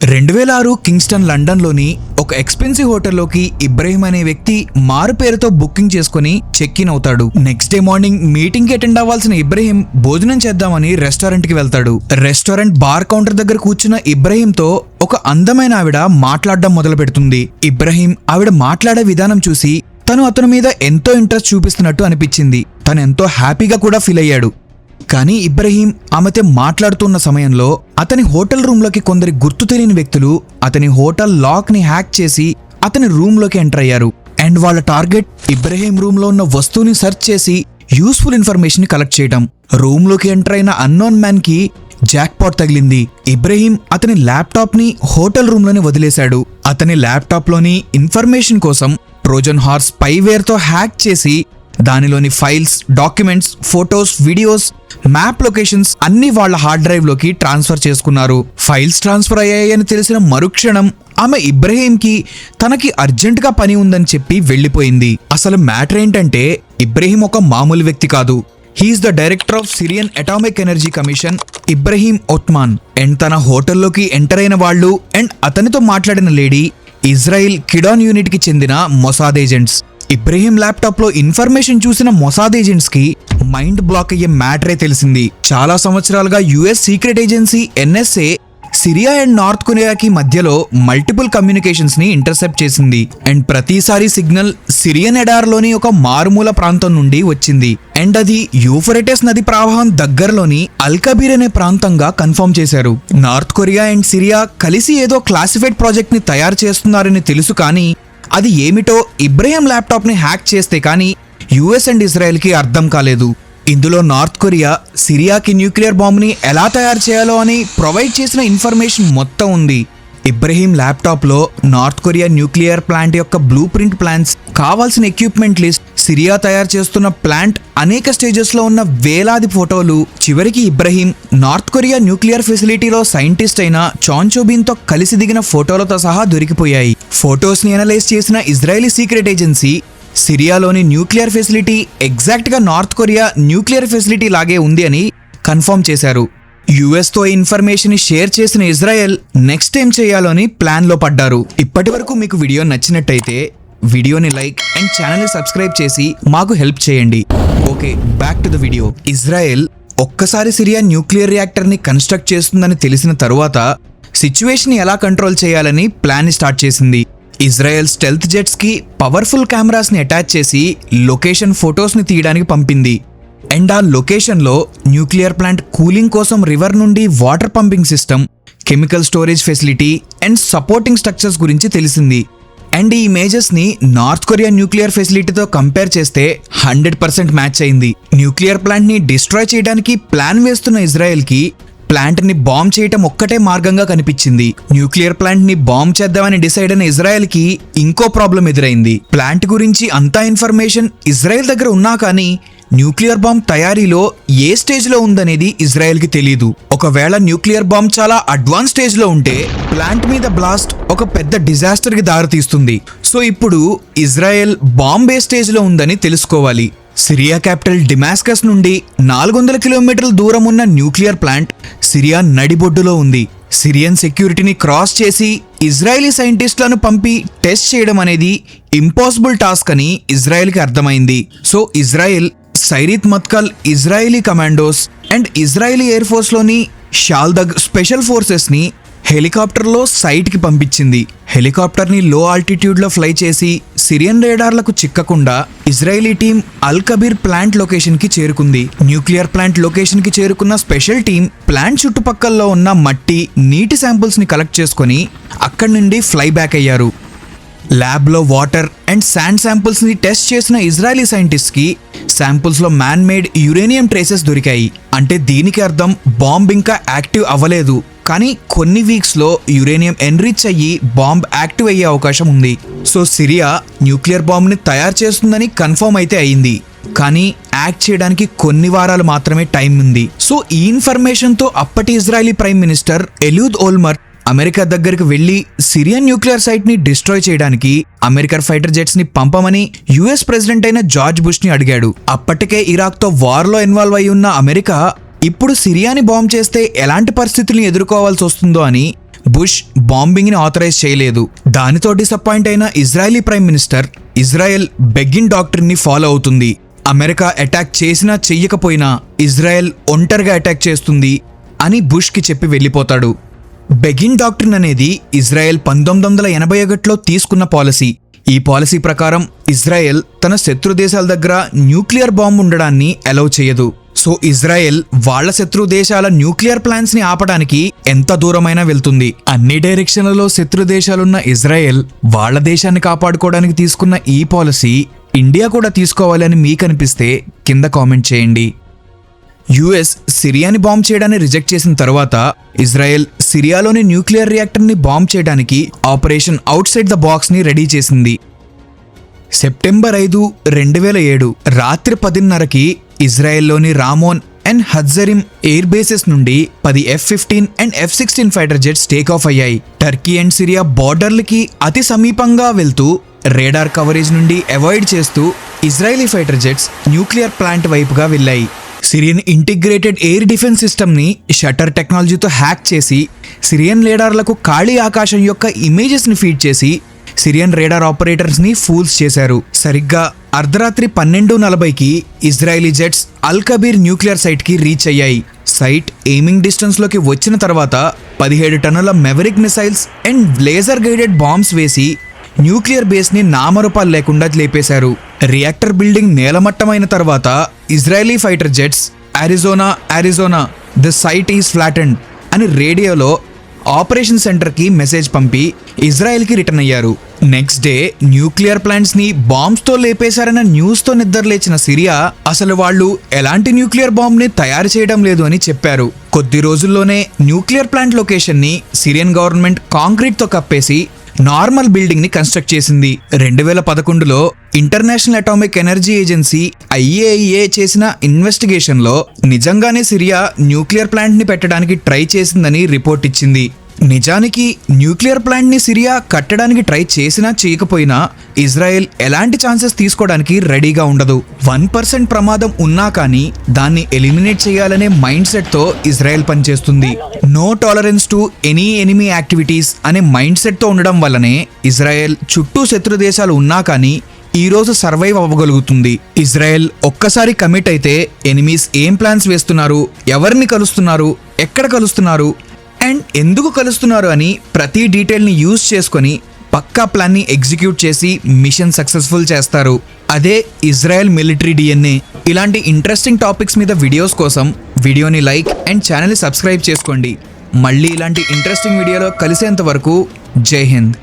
2006 Kingston లండన్లోని ఒక expensive హోటల్లోకి Ibrahim అనే వ్యక్తి మారు పేరుతో బుకింగ్ చేసుకుని చెక్ ఇన్ అవుతాడు. నెక్స్ట్ డే మార్నింగ్ మీటింగ్ కి అటెండ్ అవ్వాల్సిన ఇబ్రహీం భోజనం చేద్దామని రెస్టారెంట్ కి వెళ్తాడు. రెస్టారెంట్ బార్ కౌంటర్ దగ్గర కూర్చున్న ఇబ్రహీంతో ఒక అందమైన ఆవిడ మాట్లాడడం మొదలు పెడుతుంది. ఇబ్రహీం ఆవిడ మాట్లాడే విధానం చూసి అతని మీద ఎంతో ఇంట్రెస్ట్ చూపిస్తున్నట్టు అనిపించింది. తను ఎంతో హ్యాపీగా కూడా ఫీల్ అయ్యాడు. కానీ ఇబ్రహీం ఆమెతో మాట్లాడుతున్న సమయంలో అతని హోటల్ రూమ్లోకి కొందరి గుర్తు తెలియని వ్యక్తులు అతని హోటల్ లాక్ ని హ్యాక్ చేసి అతని రూమ్లోకి ఎంటర్ అయ్యారు. అండ్ వాళ్ళ టార్గెట్ ఇబ్రహీం రూమ్ లో ఉన్న వస్తువుని సెర్చ్ చేసి యూస్ఫుల్ ఇన్ఫర్మేషన్ కలెక్ట్ చేయడం. రూమ్లోకి ఎంటర్ అయిన అన్నోన్ మ్యాన్ కి జాక్ పాట్ తగిలింది. ఇబ్రహీం అతని ల్యాప్టాప్ ని హోటల్ రూమ్ లోనే వదిలేశాడు. అతని ల్యాప్టాప్ లోని ఇన్ఫర్మేషన్ కోసం ట్రోజన్ హార్స్ స్పైవేర్ తో హ్యాక్ చేసి దానిలోని files, documents, photos, videos, map locations అన్ని వాళ్ళ హార్డ్ డ్రైవ్ లోకి ట్రాన్స్ఫర్ చేసుకున్నారు. ఫైల్స్ ట్రాన్స్ఫర్ అయ్యాయని తెలిసిన మరుక్షణం ఆమె ఇబ్రహీంకి తనకి అర్జెంట్ గా పని ఉందని చెప్పి వెళ్లిపోయింది. అసలు మ్యాటర్ ఏంటంటే ఇబ్రహీం ఒక మామూలు వ్యక్తి కాదు. He's the director of Syrian atomic energy commission Ibrahim Othman. And తన హోటల్లోకి ఎంటర్ అయిన వాళ్ళు అండ్ అతనితో మాట్లాడిన లేడీ ఇజ్రాయిల్ కిడాన్ యూనిట్ కి చెందిన మొసాద్ ఏజెంట్స్. ఇబ్రహీం ల్యాప్టాప్ లో ఇన్ఫర్మేషన్ చూసిన మొసాద్ ఏజెంట్స్ కి మైండ్ బ్లాక్ అయ్యే మ్యాటరే తెలిసింది. చాలా సంవత్సరాలుగా US secret agency NSA Syria and North కొరియాకి మధ్యలో మల్టిపుల్ కమ్యూనికేషన్స్ ని ఇంటర్సెప్ట్ చేసింది. అండ్ ప్రతిసారి సిగ్నల్ సిరియన్ ఎడార్లోని ఒక మారుమూల ప్రాంతం నుండి వచ్చింది. అండ్ అది యూఫ్రటీస్ నది ప్రవాహం దగ్గరలోని అల్కబీర్ అనే ప్రాంతంగా కన్ఫర్మ్ చేశారు. నార్త్ కొరియా అండ్ సిరియా కలిసి ఏదో క్లాసిఫైడ్ ప్రాజెక్ట్ ని తయారు చేస్తున్నారని తెలుసు, కానీ అది ఏమిటో ఇబ్రహీం ల్యాప్టాప్ ని హ్యాక్ చేస్తే కానీ యుఎస్ అండ్ ఇజ్రాయెల్ కి అర్థం కాలేదు. ఇందులో నార్త్ కొరియా సిరియాకి న్యూక్లియర్ బాంబుని ఎలా తయారు చేయాలో అని ప్రొవైడ్ చేసిన ఇన్ఫర్మేషన్ మొత్తం ఉంది. ఇబ్రహీం ల్యాప్టాప్ లో నార్త్ కొరియా న్యూక్లియర్ ప్లాంట్ యొక్క బ్లూ ప్రింట్ ప్లాన్స్, కావాల్సిన ఎక్విప్మెంట్ లిస్ట్, సిరియా తయారు చేస్తున్న ప్లాంట్ అనేక స్టేజెస్ లో ఉన్న వేలాది ఫోటోలు. చివరికి ఇబ్రహీం నార్త్ కొరియా న్యూక్లియర్ ఫెసిలిటీలో సైంటిస్ట్ అయిన చాన్ చోబిన్ తో కలిసి దిగిన ఫోటోలతో సహా దొరికిపోయాయి. ఫోటోస్ ని అనలైజ్ చేసిన ఇజ్రాయలీ సీక్రెట్ ఏజెన్సీ సిరియాలోని న్యూక్లియర్ ఫెసిలిటీ ఎగ్జాక్ట్ గా నార్త్ కొరియా న్యూక్లియర్ ఫెసిలిటీ లాగే ఉంది అని కన్ఫర్మ్ చేశారు. యుఎస్ తో ఇన్ఫర్మేషన్ షేర్ చేసిన ఇజ్రాయెల్ నెక్స్ట్ ఏం చేయాలో అని ప్లాన్ లో పడ్డారు. ఇప్పటి వరకు మీకు వీడియో నచ్చినట్టయితే వీడియోని లైక్ అండ్ ఛానల్ ని సబ్స్క్రైబ్ చేసి మాకు హెల్ప్ చేయండి. Okay, back to the video. Israel ఒక్కసారి సిరియా న్యూక్లియర్ రియాక్టర్ ని కన్స్ట్రక్ట్ చేస్తుందని తెలిసిన తరువాత సిచ్యువేషన్ ఎలా కంట్రోల్ చేయాలని ప్లాన్ స్టార్ట్ చేసింది. ఇజ్రాయెల్ స్టెల్త్ జెట్స్ కి పవర్ఫుల్ కెమెరాస్ ని అటాచ్ చేసి లొకేషన్ ఫొటోస్ ని తీయడానికి పంపింది. అండ్ ఆ లొకేషన్ లో న్యూక్లియర్ ప్లాంట్ కూలింగ్ కోసం రివర్ నుండి water pumping system, chemical storage facility and supporting structures గురించి తెలిసింది. అండ్ ఈ ఇమేజెస్ ని నార్త్ కొరియా న్యూక్లియర్ ఫెసిలిటీతో కంపేర్ చేస్తే 100% మ్యాచ్ అయింది. న్యూక్లియర్ ప్లాంట్ ని డిస్ట్రాయ్ చేయడానికి ప్లాన్ వేస్తున్న ఇజ్రాయెల్ కి ప్లాంట్ ని బాంబ్ చేయటం ఒక్కటే మార్గంగా కనిపించింది. న్యూక్లియర్ ప్లాంట్ ని బాంబ్ చేద్దామని డిసైడ్ అయిన ఇజ్రాయెల్ కి ఇంకో ప్రాబ్లం ఎదురైంది. ప్లాంట్ గురించి అంతా ఇన్ఫర్మేషన్ ఇజ్రాయెల్ దగ్గర ఉన్నా కానీ న్యూక్లియర్ బాంబ్ తయారీలో ఏ స్టేజ్ లో ఉందనేది ఇజ్రాయెల్ కి తెలియదు. ఒకవేళ న్యూక్లియర్ బాంబ్ చాలా అడ్వాన్స్ స్టేజ్ లో ఉంటే ప్లాంట్ మీద బ్లాస్ట్ ఒక పెద్ద డిజాస్టర్ కి దారితీస్తుంది. సో ఇప్పుడు ఇజ్రాయెల్ బాంబ్ ఏ స్టేజ్ లో ఉందని తెలుసుకోవాలి. సిరియా క్యాపిటల్ డెమాస్కస్ నుండి 400 కిలోమీటర్ల దూరం ఉన్న న్యూక్లియర్ ప్లాంట్ సిరియా నడిబొడ్డులో ఉంది. సిరియన్ సెక్యూరిటీని క్రాస్ చేసి ఇజ్రాయలీ సైంటిస్టులను పంపి టెస్ట్ చేయడం అనేది ఇంపాసిబుల్ టాస్క్ అని ఇజ్రాయెల్కి అర్థమైంది. So Israel Sayeret Matkal Israeli commandos and Israeli air force లోని షాల్దగ్ స్పెషల్ ఫోర్సెస్ ని హెలికాప్టర్లో సైట్ కి పంపించింది. హెలికాప్టర్ ని లో ఆల్టిట్యూడ్ లో ఫ్లై చేసి సిరియన్ రేడార్లకు చిక్కకుండా Israeli team Al Kibar plant location కి చేరుకుంది. న్యూక్లియర్ ప్లాంట్ లొకేషన్ కి చేరుకున్న స్పెషల్ టీం ప్లాంట్ చుట్టుపక్కల్లో ఉన్న మట్టి, నీటి శాంపుల్స్ ని కలెక్ట్ చేసుకుని అక్కడి నుండి ఫ్లై బ్యాక్ అయ్యారు. ల్యాబ్లో వాటర్ అండ్ శాండ్ శాంపుల్స్ ని టెస్ట్ చేసిన ఇజ్రాయలీ సైంటిస్ట్ కి శాంపుల్స్ లో మ్యాన్ మేడ్ యురేనియం ట్రేసెస్ దొరికాయి. అంటే దీనికి అర్థం బాంబ్ ఇంకా యాక్టివ్ అవ్వలేదు, కానీ కొన్ని వీక్స్ లో యురేనియం ఎన్రిచ్ అయ్యి బాంబ్ యాక్టివ్ అయ్యే అవకాశం ఉంది. సో సిరియా న్యూక్లియర్ బాంబ్ ని తయారు చేస్తుందని కన్ఫర్మ్ అయితే అయింది, కానీ యాక్ట్ చేయడానికి కొన్ని వారాలు మాత్రమే టైం ఉంది. సో ఈ ఇన్ఫర్మేషన్ తో అప్పటి ఇజ్రాయలీ ప్రైమ్ మినిస్టర్ ఎల్యూద్ ఓల్మర్ట్ అమెరికా దగ్గరికి వెళ్లి సిరియన్ న్యూక్లియర్ సైట్ ని డిస్ట్రాయ్ చేయడానికి అమెరికన్ ఫైటర్ జెట్స్ ని పంపమని యుఎస్ ప్రెసిడెంట్ అయిన జార్జ్ బుష్ ని అడిగాడు. అప్పటికే ఇరాక్ తో వార్ లో ఇన్వాల్వ్ అయి ఉన్న అమెరికా ఇప్పుడు సిరియాని బాంబ్ చేస్తే ఎలాంటి పరిస్థితుల్ని ఎదుర్కోవాల్సి వస్తుందో అని బుష్ బాంబింగ్ ని ఆథరైజ్ చేయలేదు. దానితో డిసప్పాయింట్ అయిన Israeli prime minister Israel Begin doctrine ని ఫాలో అవుతుంది. అమెరికా అటాక్ చేసినా చెయ్యకపోయినా ఇజ్రాయెల్ ఒంటరిగా అటాక్ చేస్తుంది అని బుష్కి చెప్పి వెళ్ళిపోతాడు. బెగిన్ డాక్ట్రిన్ అనేది ఇజ్రాయెల్ 1981లో తీసుకున్న పాలసీ. ఈ పాలసీ ప్రకారం ఇజ్రాయెల్ తన శత్రు దేశాల దగ్గర న్యూక్లియర్ బాంబు ఉండడాన్ని అలౌ చేయదు. సో ఇజ్రాయెల్ వాళ్ళ శత్రు దేశాల న్యూక్లియర్ ప్లాన్స్ ని ఆపడానికి ఎంత దూరమైనా వెళ్తుంది. అన్ని డైరెక్షన్లలో శత్రు దేశాలున్న ఇజ్రాయెల్ వాళ్ళ దేశాన్ని కాపాడుకోవడానికి తీసుకున్న ఈ పాలసీ ఇండియా కూడా తీసుకోవాలని మీకు అనిపిస్తే కింద కామెంట్ చేయండి. యుఎస్ సిరియాని బాంబ్ చేయడాన్ని రిజెక్ట్ చేసిన తర్వాత ఇజ్రాయెల్ సిరియాలోని న్యూక్లియర్ రియాక్టర్ని బాంబ్ చేయడానికి operation out side the box ని రెడీ చేసింది. సెప్టెంబర్ 5, 2007 రాత్రి 10:30కి ఇజ్రాయెల్లోని రామోన్ అండ్ హజ్జరిమ్ ఎయిర్ బేసెస్ నుండి 10 F-15 and F-16 fighter jets take off అయ్యాయి. టర్కీ అండ్ సిరియా బార్డర్లకి అతి సమీపంగా వెళ్తూ రేడార్ కవరేజ్ నుండి అవాయిడ్ చేస్తూ Israeli fighter jets nuclear plant వైపుగా వెళ్ళాయి. సిరియన్ ఇంటిగ్రేటెడ్ ఎయిర్ డిఫెన్స్ సిస్టమ్ని షట్టర్ టెక్నాలజీతో హ్యాక్ చేసి సిరియన్ రేడార్లకు ఖాళీ ఆకాశం యొక్క ఇమేజెస్ని ఫీడ్ చేసి సిరియన్ రేడార్ ఆపరేటర్స్ని ఫూల్స్ చేశారు. సరిగ్గా అర్ధరాత్రి 12:40కి Israeli jets Al Kibar nuclear సైట్కి రీచ్ అయ్యాయి. సైట్ ఎయిమింగ్ డిస్టెన్స్లోకి వచ్చిన తర్వాత 17 టన్నుల Maverick missiles and laser guided bombs వేసి న్యూక్లియర్ బేస్ని నామరూపాలు లేకుండా లేపేశారు. రియాక్టర్ బిల్డింగ్ నేలమట్టమైన తర్వాత Israeli fighter jets Arizona the site is flattened అని రేడియోలో ఆపరేషన్ సెంటర్కి మెసేజ్ పంపి ఇజ్రాయెల్కి రిటర్న్ అయ్యారు. నెక్స్ట్ డే న్యూక్లియర్ ప్లాంట్స్ని బాంబ్స్తో లేపేశారన్న న్యూస్తో నిద్రలేచిన సిరియా అసలు వాళ్ళు ఎలాంటి న్యూక్లియర్ బాంబ్ని తయారు చేయడం లేదు అని చెప్పారు. కొద్ది రోజుల్లోనే న్యూక్లియర్ ప్లాంట్ లొకేషన్ని సిరియన్ గవర్నమెంట్ కాంక్రీట్తో కప్పేసి నార్మల్ బిల్డింగ్ ని కన్స్ట్రక్ట్ చేసింది. 2011లో International Atomic Energy Agency IAEA చేసిన ఇన్వెస్టిగేషన్ లో నిజంగానే సిరియా న్యూక్లియర్ ప్లాంట్ ని పెట్టడానికి ట్రై చేసిందని రిపోర్ట్ ఇచ్చింది. నిజానికి న్యూక్లియర్ ప్లాంట్ ని సిరియా కట్టడానికి ట్రై చేసినా చేయకపోయినా ఇజ్రాయెల్ ఎలాంటి ఛాన్సెస్ తీసుకోవడానికి రెడీగా ఉండదు. 1% ప్రమాదం ఉన్నా కానీ దాన్ని ఎలిమినేట్ చేయాలనే మైండ్ సెట్ తో ఇజ్రాయెల్ పనిచేస్తుంది. No tolerance to any enemy activities అనే మైండ్ సెట్ తో ఉండడం వల్లనే ఇజ్రాయెల్ చుట్టూ శత్రు దేశాలు ఉన్నా కానీ ఈ రోజు సర్వైవ్ అవ్వగలుగుతుంది. ఇజ్రాయెల్ ఒక్కసారి కమిట్ అయితే ఎనిమీస్ ఏం ప్లాన్స్ వేస్తున్నారు, ఎవరిని కలుస్తున్నారు, ఎక్కడ కలుస్తున్నారు అండ్ ఎందుకు కలుస్తున్నారు అని ప్రతి డీటెయిల్ని యూజ్ చేసుకొని పక్కా ప్లాన్ని ఎగ్జిక్యూట్ చేసి మిషన్ సక్సెస్ఫుల్ చేస్తారు. అదే ఇజ్రాయెల్ మిలిటరీ DNA. ఇలాంటి ఇంట్రెస్టింగ్ టాపిక్స్ మీద వీడియోస్ కోసం వీడియోని లైక్ అండ్ ఛానల్ని సబ్స్క్రైబ్ చేసుకోండి. మళ్ళీ ఇలాంటి ఇంట్రెస్టింగ్ వీడియోలో కలిసేంత వరకు జై హింద్.